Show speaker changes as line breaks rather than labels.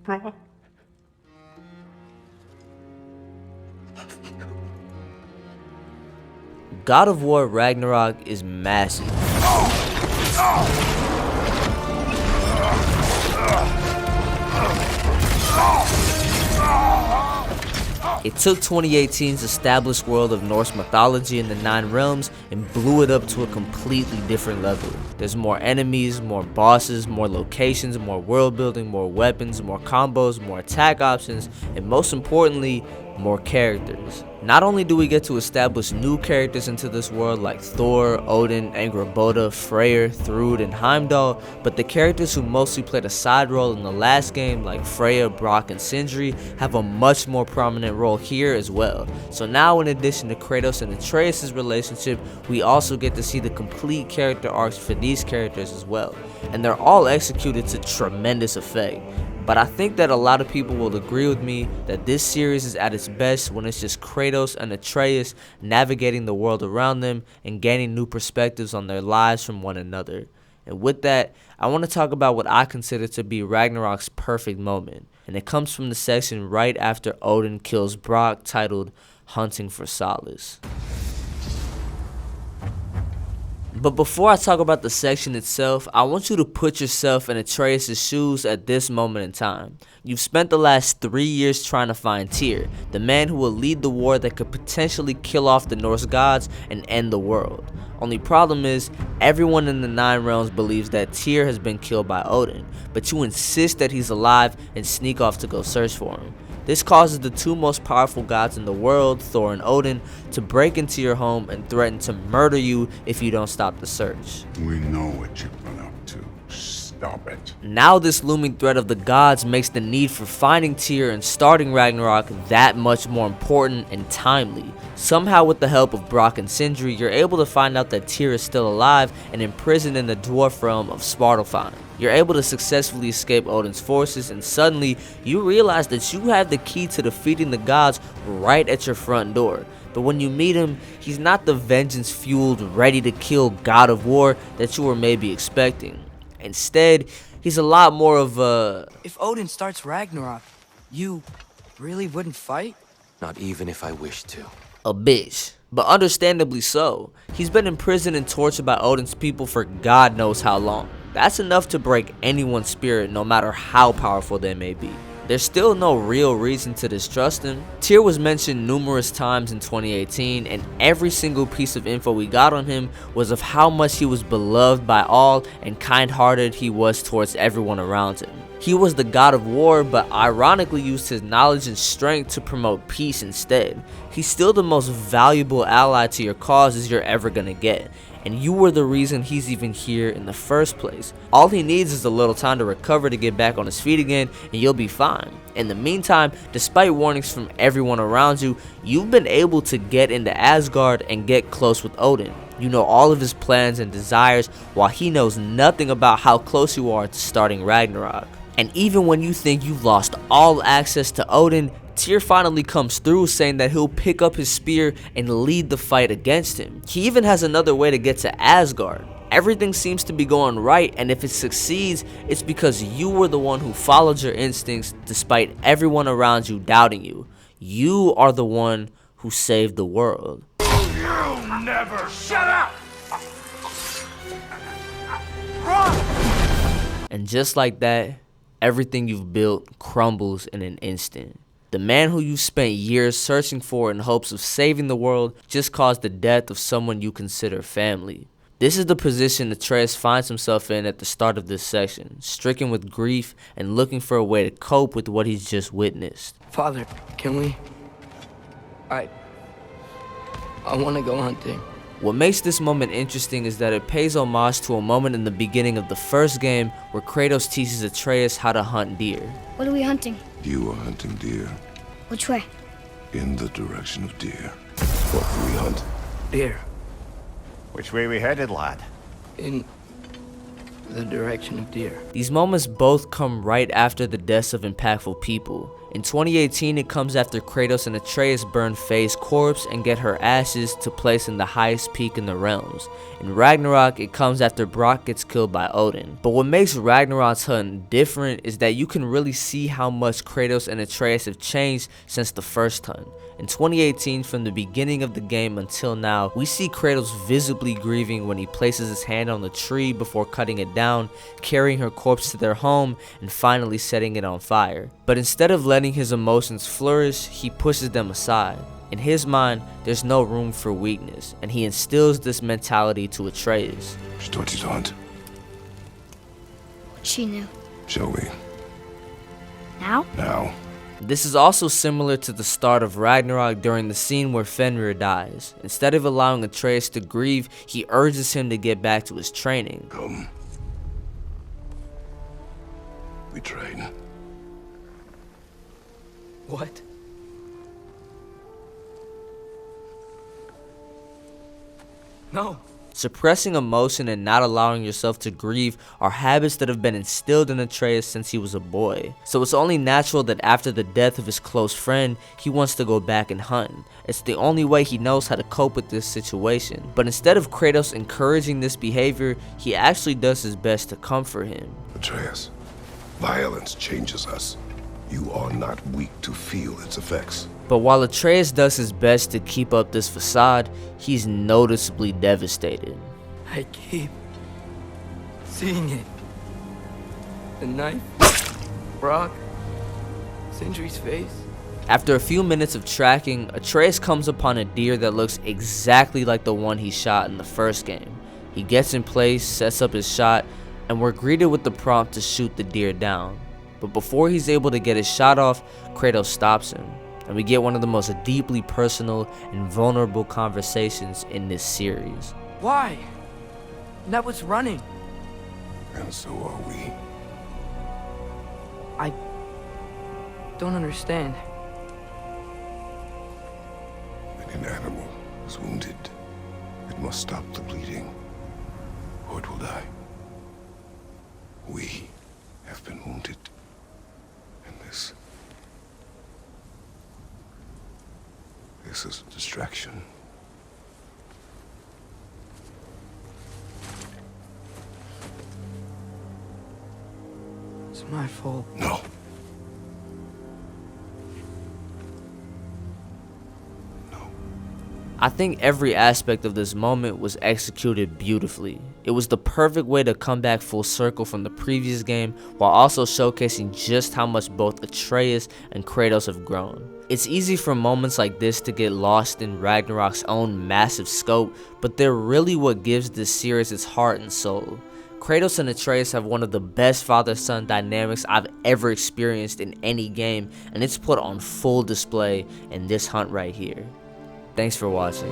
Brok.
God of War Ragnarok is massive. It took 2018's established world of Norse mythology and the Nine Realms and blew it up to a completely different level. There's more enemies, more bosses, more locations, more world building, more weapons, more combos, more attack options, and most importantly, more characters. Not only do we get to establish new characters into this world like Thor, Odin, Angrboda, Freyr, Thrud, and Heimdall, but the characters who mostly played a side role in the last game like Freya, Brok, and Sindri have a much more prominent role here as well. So now in addition to Kratos and Atreus' relationship, we also get to see the complete character arcs for these characters as well. And they're all executed to tremendous effect. But I think that a lot of people will agree with me that this series is at its best when it's just Kratos and Atreus navigating the world around them and gaining new perspectives on their lives from one another. And with that, I want to talk about what I consider to be Ragnarok's perfect moment. And it comes from the section right after Odin kills Brok, titled Hunting for Solace. But before I talk about the section itself, I want you to put yourself in Atreus' shoes at this moment in time. You've spent the last 3 years trying to find Tyr, the man who will lead the war that could potentially kill off the Norse gods and end the world. Only problem is, everyone in the Nine Realms believes that Tyr has been killed by Odin, but you insist that he's alive and sneak off to go search for him. This causes the two most powerful gods in the world, Thor and Odin, to break into your home and threaten to murder you if you don't stop the search.
We know what you've been up to. Stop it.
Now this looming threat of the gods makes the need for finding Tyr and starting Ragnarok that much more important and timely. Somehow with the help of Brok and Sindri, you're able to find out that Tyr is still alive and imprisoned in the dwarf realm of Svartalfheim. You're able to successfully escape Odin's forces, and suddenly you realize that you have the key to defeating the gods right at your front door. But when you meet him, he's not the vengeance-fueled, ready-to-kill god of war that you were maybe expecting. Instead, he's a lot more of a...
If Odin starts Ragnarok, you really wouldn't fight?
Not even if I wished to.
a bitch. But understandably so. He's been imprisoned and tortured by Odin's people for God knows how long. That's enough to break anyone's spirit, no matter how powerful they may be. There's still no real reason to distrust him. Tyr was mentioned numerous times in 2018, and every single piece of info we got on him was of how much he was beloved by all and kind-hearted he was towards everyone around him. He was the god of war, but ironically used his knowledge and strength to promote peace instead. He's still the most valuable ally to your causes you're ever gonna get, and you were the reason he's even here in the first place. All he needs is a little time to recover to get back on his feet again, and you'll be fine. In the meantime, despite warnings from everyone around you, you've been able to get into Asgard and get close with Odin. You know all of his plans and desires, while he knows nothing about how close you are to starting Ragnarok. And even when you think you've lost all access to Odin, Tyr finally comes through, saying that he'll pick up his spear and lead the fight against him. He even has another way to get to Asgard. Everything seems to be going right, and if it succeeds, it's because you were the one who followed your instincts despite everyone around you doubting you. You are the one who saved the world.
You never shut up!
And just like that, everything you've built crumbles in an instant. The man who you spent years searching for in hopes of saving the world just caused the death of someone you consider family. This is the position Atreus finds himself in at the start of this section, stricken with grief and looking for a way to cope with what he's just witnessed.
Father, can we? I want to go hunting.
What makes this moment interesting is that it pays homage to a moment in the beginning of the first game where Kratos teaches Atreus how to hunt deer.
What are we hunting?
You are hunting deer.
Which way?
In the direction of deer. What do we hunt?
Deer.
Which way we headed, lad?
In the direction of deer.
These moments both come right after the deaths of impactful people, In 2018, it comes after Kratos and Atreus burn Faye's corpse and get her ashes to place in the highest peak in the realms. In Ragnarok, it comes after Brock gets killed by Odin. But what makes Ragnarok's hunt different is that you can really see how much Kratos and Atreus have changed since the first hunt. In 2018, from the beginning of the game until now, we see Kratos visibly grieving when he places his hand on the tree before cutting it down, carrying her corpse to their home, and finally setting it on fire. But instead of letting his emotions flourish, he pushes them aside. In his mind, there's no room for weakness, and he instills this mentality to Atreus.
Что делать?
She knew.
Show me.
Now?
Now.
This is also similar to the start of Ragnarok during the scene where Fenrir dies. Instead of allowing Atreus to grieve, he urges him to get back to his training.
Come. We train.
What? No.
Suppressing emotion and not allowing yourself to grieve are habits that have been instilled in Atreus since he was a boy. So it's only natural that after the death of his close friend, he wants to go back and hunt. It's the only way he knows how to cope with this situation. But instead of Kratos encouraging this behavior, he actually does his best to comfort him.
Atreus, violence changes us. You are not weak to feel its effects.
But while Atreus does his best to keep up this facade, he's noticeably devastated.
I keep seeing it. The knife, Brock, Sindri's face.
After a few minutes of tracking, Atreus comes upon a deer that looks exactly like the one he shot in the first game. He gets in place, sets up his shot, and we're greeted with the prompt to shoot the deer down. But before he's able to get his shot off, Kratos stops him, and we get one of the most deeply personal and vulnerable conversations in this series.
Why? That was running.
And so are we.
I don't understand.
When an animal is wounded, it must stop the bleeding, or it will die. We have been wounded, and this is a distraction.
It's my fault.
No.
I think every aspect of this moment was executed beautifully. It was the perfect way to come back full circle from the previous game while also showcasing just how much both Atreus and Kratos have grown. It's easy for moments like this to get lost in Ragnarok's own massive scope, but they're really what gives this series its heart and soul. Kratos and Atreus have one of the best father-son dynamics I've ever experienced in any game, and it's put on full display in this hunt right here. Thanks for watching.